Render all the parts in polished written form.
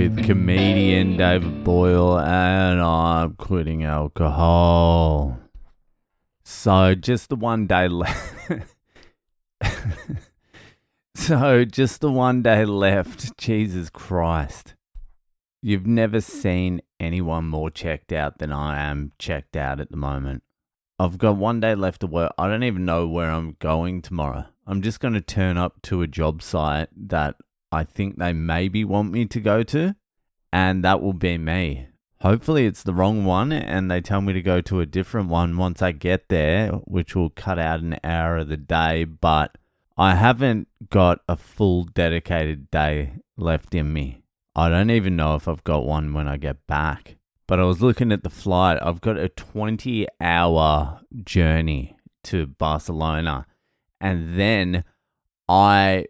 with comedian David Boyle, and I'm quitting alcohol. So just the one day left. Jesus Christ. You've never seen anyone more checked out than I am checked out at the moment. I've got one day left to work. I don't even know where I'm going tomorrow. I'm just going to turn up to a job site that I think they maybe want me to go to, and that will be me. Hopefully it's the wrong one and they tell me to go to a different one once I get there, which will cut out an hour of the day, but I haven't got a full dedicated day left in me. I don't even know if I've got one when I get back. But I was looking at the flight. I've got a 20-hour journey to Barcelona. And then I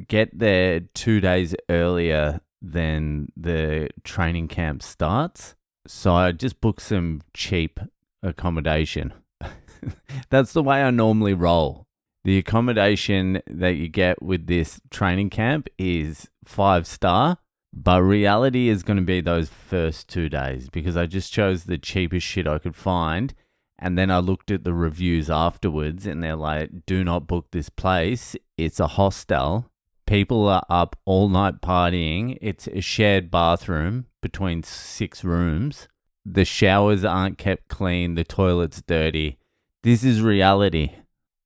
get there 2 days earlier than the training camp starts. So I just booked some cheap accommodation. That's the way I normally roll. The accommodation that you get with this training camp is 5-star. But reality is going to be those first 2 days because I just chose the cheapest shit I could find. And then I looked at the reviews afterwards and they're like, do not book this place. It's a hostel. People are up all night partying. It's a shared bathroom between 6 rooms. The showers aren't kept clean. The toilet's dirty. This is reality.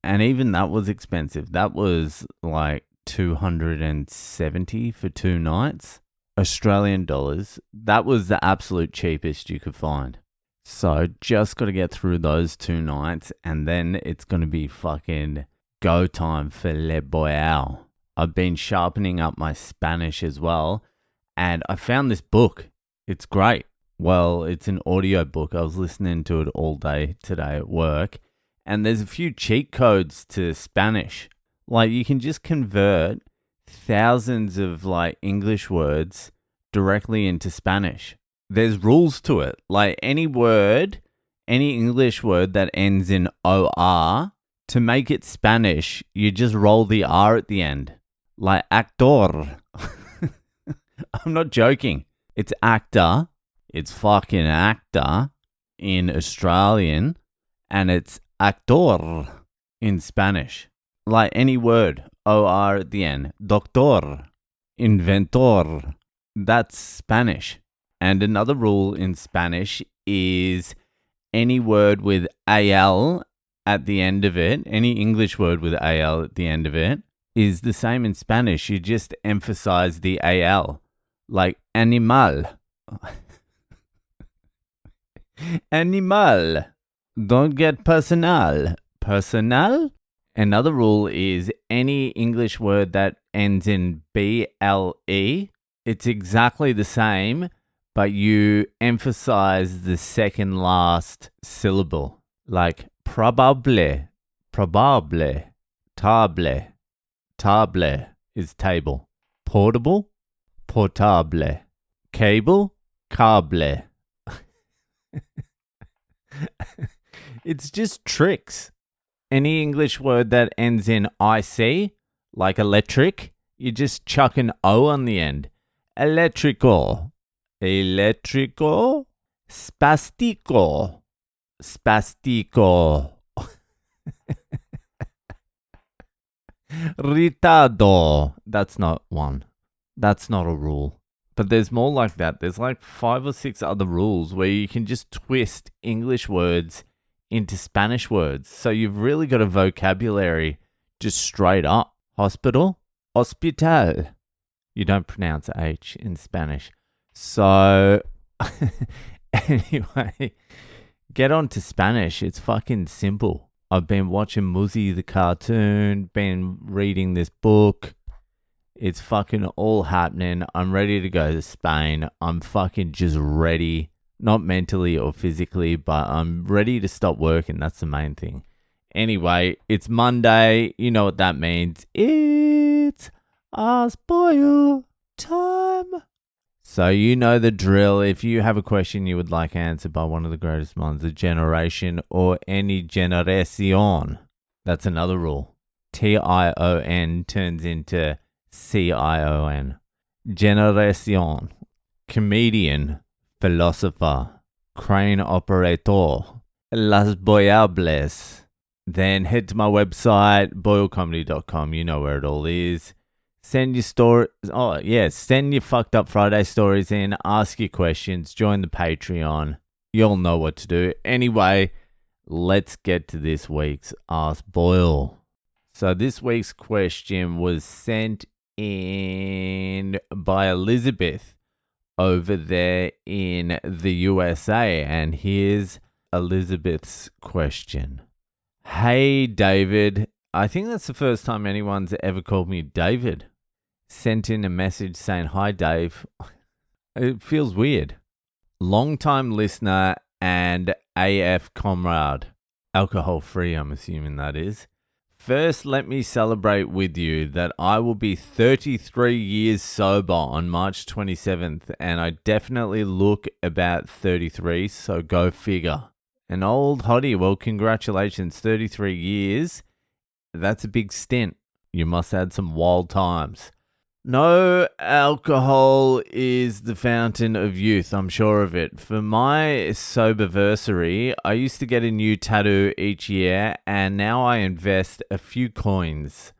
And even that was expensive. That was like $270 for 2 nights. Australian dollars. That was the absolute cheapest you could find. So just got to get through those 2 nights and then it's going to be fucking go time for Le Boyle. I've been sharpening up my Spanish as well and I found this book. It's great. Well, it's an audio book. I was listening to it all day today at work and there's a few cheat codes to Spanish. Like you can just convert thousands of like English words directly into Spanish. There's rules to it. Like any word, any English word that ends in OR, to make it Spanish, you just roll the R at the end. Like actor. I'm not joking. It's actor. It's fucking actor in Australian. And it's actor in Spanish. Like any word. OR at the end. Doctor. Inventor. That's Spanish. And another rule in Spanish is any word with AL at the end of it, any English word with AL at the end of it, is the same in Spanish. You just emphasize the AL. Like animal. Animal. Don't get personal. Personal? Another rule is any English word that ends in BLE, it's exactly the same, but you emphasize the second last syllable. Like probable, table is table. Portable, portable. Cable, cable. It's just tricks. Any English word that ends in IC, like electric, you just chuck an O on the end. Electrical. Electrico. Spastico. Spastico. Ritardo. That's not one. That's not a rule. But there's more like that. There's like 5 or 6 other rules where you can just twist English words into Spanish words. So you've really got a vocabulary just straight up. Hospital, hospital. You don't pronounce H in Spanish. So anyway, get on to Spanish. It's fucking simple. I've been watching Muzzy the cartoon, been reading this book. It's fucking all happening. I'm ready to go to Spain. I'm fucking just ready. Not mentally or physically, but I'm ready to stop working. That's the main thing. Anyway, it's Monday. You know what that means. It's Ask Boyle time. So you know the drill. If you have a question you would like answered by one of the greatest minds of the generation or any generacion, that's another rule. Tion turns into CION. Generacion. comedian, philosopher, crane operator, las boyables. Then head to my website, boylecomedy.com. You know where it all is. Send your stories. Oh, yeah. Send your fucked up Friday stories in. Ask your questions. Join the Patreon. You'll know what to do. Anyway, let's get to this week's Ask Boyle. So this week's question was sent in by Elizabeth over there in the USA. And here's Elizabeth's question. Hey, David. I think that's the first time anyone's ever called me David. Sent in a message saying, hi, Dave. It feels weird. Long-time listener and AF comrade. Alcohol-free, I'm assuming that is. First, let me celebrate with you that I will be 33 years sober on March 27th, and I definitely look about 33, so go figure. An old hottie, well, congratulations, 33 years. That's a big stint. You must have had some wild times. No alcohol is the fountain of youth, I'm sure of it. For my soberversary, I used to get a new tattoo each year, and now I invest a few coins.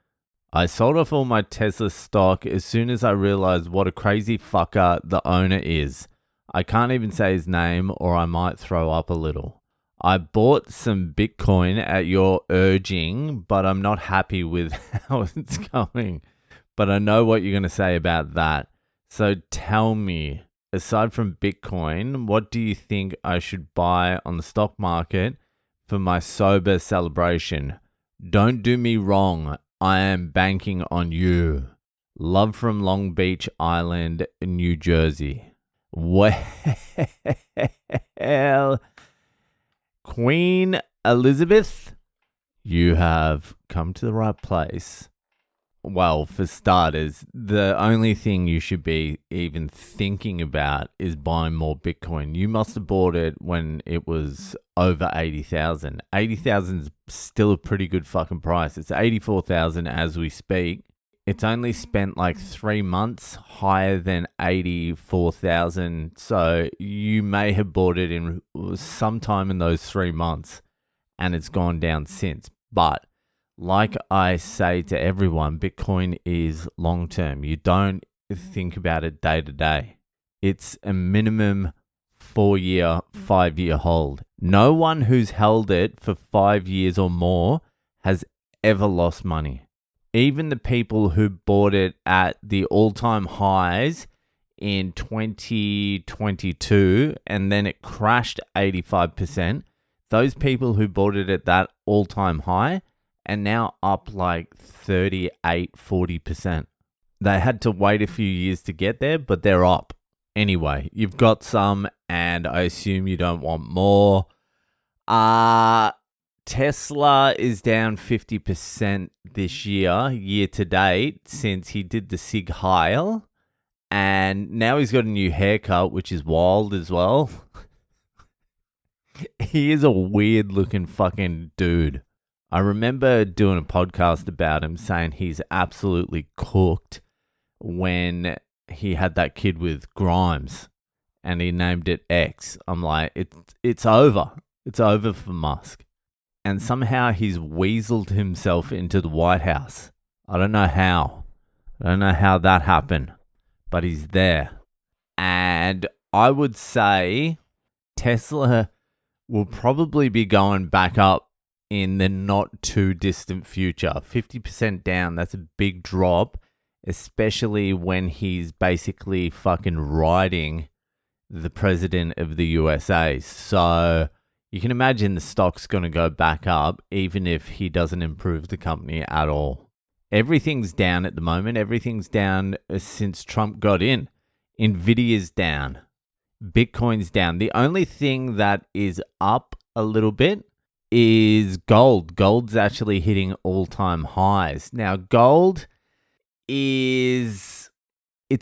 I sold off all my Tesla stock as soon as I realized what a crazy fucker the owner is. I can't even say his name or I might throw up a little. I bought some Bitcoin at your urging, but I'm not happy with how it's going. But I know what you're going to say about that. So tell me, aside from Bitcoin, what do you think I should buy on the stock market for my sober celebration? Don't do me wrong. I am banking on you. Love from Long Beach Island, New Jersey. Well, Queen Elizabeth, you have come to the right place. Well, for starters, the only thing you should be even thinking about is buying more Bitcoin. You must have bought it when it was over 80,000. 80,000 is still a pretty good fucking price. It's 84,000 as we speak. It's only spent like 3 months higher than 84,000. So you may have bought it in sometime in those 3 months and it's gone down since. But like I say to everyone, Bitcoin is long term. You don't think about it day to day. It's a minimum 4-year, 5-year hold. No one who's held it for 5 years or more has ever lost money. Even the people who bought it at the all-time highs in 2022 and then it crashed 85%, those people who bought it at that all-time high and now up like 38, 40%. They had to wait a few years to get there, but they're up. Anyway, you've got some, and I assume you don't want more. Tesla is down 50% this year to date, since he did the Sig Heil. And now he's got a new haircut, which is wild as well. He is a weird looking fucking dude. I remember doing a podcast about him saying he's absolutely cooked when he had that kid with Grimes and he named it X. I'm like, it's over. It's over for Musk. And somehow he's weaseled himself into the White House. I don't know how. I don't know how that happened, but he's there. And I would say Tesla will probably be going back up in the not too distant future. 50% down, that's a big drop, especially when he's basically fucking riding the president of the USA. So you can imagine the stock's going to go back up even if he doesn't improve the company at all. Everything's down at the moment. Everything's down since Trump got in. Nvidia's down. Bitcoin's down. The only thing that is up a little bit is gold. Gold's actually hitting all-time highs. Now, gold it's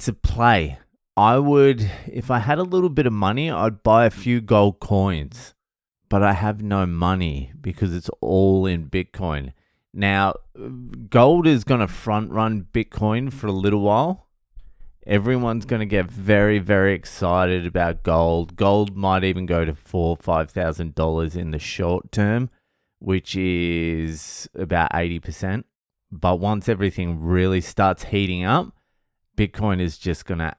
a play. I would, if I had a little bit of money, I'd buy a few gold coins. But I have no money because it's all in Bitcoin. Now, gold is going to front run Bitcoin for a little while. Everyone's going to get very, very excited about gold. Gold might even go to $4,000 or $5,000 in the short term, which is about 80%. But once everything really starts heating up, Bitcoin is just going to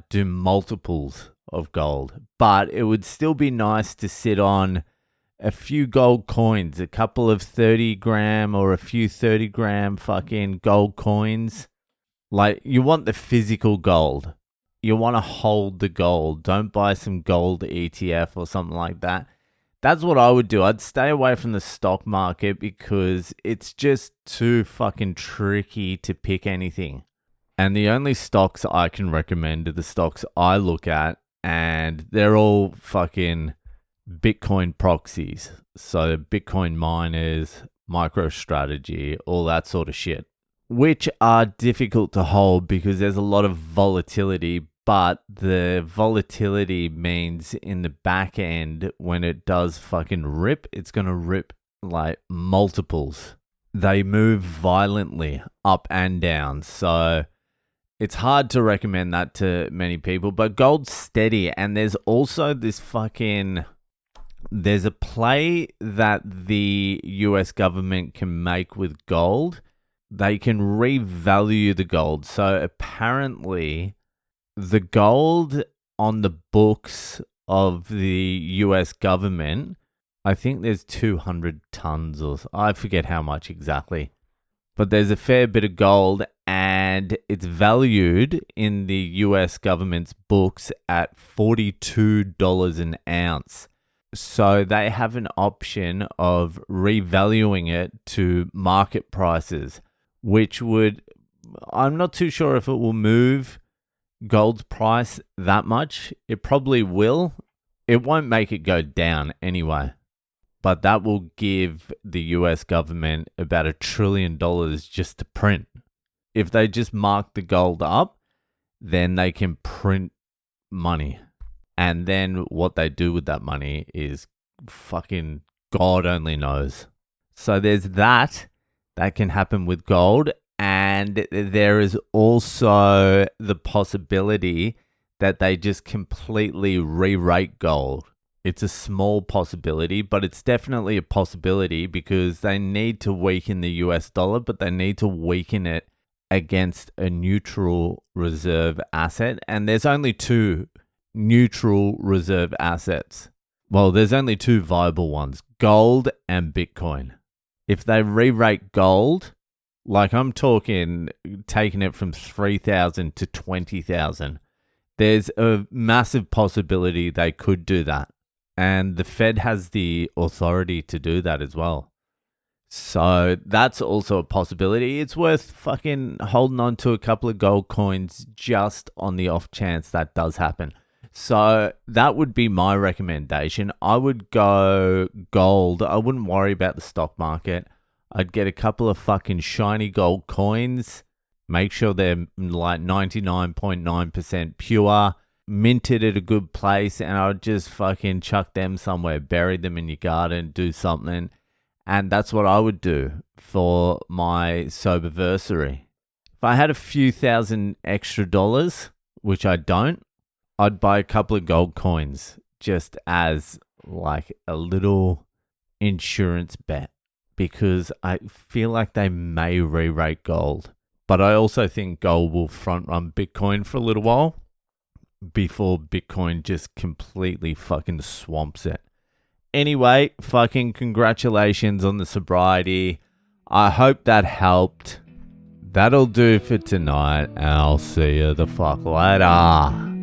do multiples of gold. But it would still be nice to sit on a few gold coins, a couple of 30 gram or a few 30 gram fucking gold coins. Like, you want the physical gold. You want to hold the gold. Don't buy some gold ETF or something like that. That's what I would do. I'd stay away from the stock market because it's just too fucking tricky to pick anything. And the only stocks I can recommend are the stocks I look at, and they're all fucking Bitcoin proxies. So Bitcoin miners, MicroStrategy, all that sort of shit, which are difficult to hold because there's a lot of volatility, but the volatility means in the back end, when it does fucking rip, it's going to rip like multiples. They move violently up and down. So it's hard to recommend that to many people, but gold's steady. And there's also this there's a play that the US government can make with gold. They can revalue the gold. So apparently the gold on the books of the US government, I think there's 200 tons or I forget how much exactly. But there's a fair bit of gold and it's valued in the US government's books at $42 an ounce. So they have an option of revaluing it to market prices, which would, I'm not too sure if it will move gold's price that much. It probably will. It won't make it go down anyway. But that will give the US government about $1 trillion just to print. If they just mark the gold up, then they can print money. And then what they do with that money is fucking God only knows. So there's that can happen with gold. And there is also the possibility that they just completely re-rate gold. It's a small possibility, but it's definitely a possibility because they need to weaken the US dollar, but they need to weaken it against a neutral reserve asset. And there's only two neutral reserve assets. Well, there's only two viable ones, gold and Bitcoin. If they re-rate gold, like I'm talking taking it from 3,000 to 20,000, there's a massive possibility they could do that. And the Fed has the authority to do that as well. So that's also a possibility. It's worth fucking holding on to a couple of gold coins just on the off chance that does happen. So that would be my recommendation. I would go gold. I wouldn't worry about the stock market. I'd get a couple of fucking shiny gold coins. Make sure they're like 99.9% pure. Minted at a good place. And I would just fucking chuck them somewhere. Bury them in your garden. Do something. And that's what I would do for my soberversary. If I had a few thousand extra dollars, which I don't, I'd buy a couple of gold coins just as like a little insurance bet because I feel like they may re-rate gold. But I also think gold will front run Bitcoin for a little while before Bitcoin just completely fucking swamps it. Anyway, fucking congratulations on the sobriety. I hope that helped. That'll do for tonight. I'll see you the fuck later.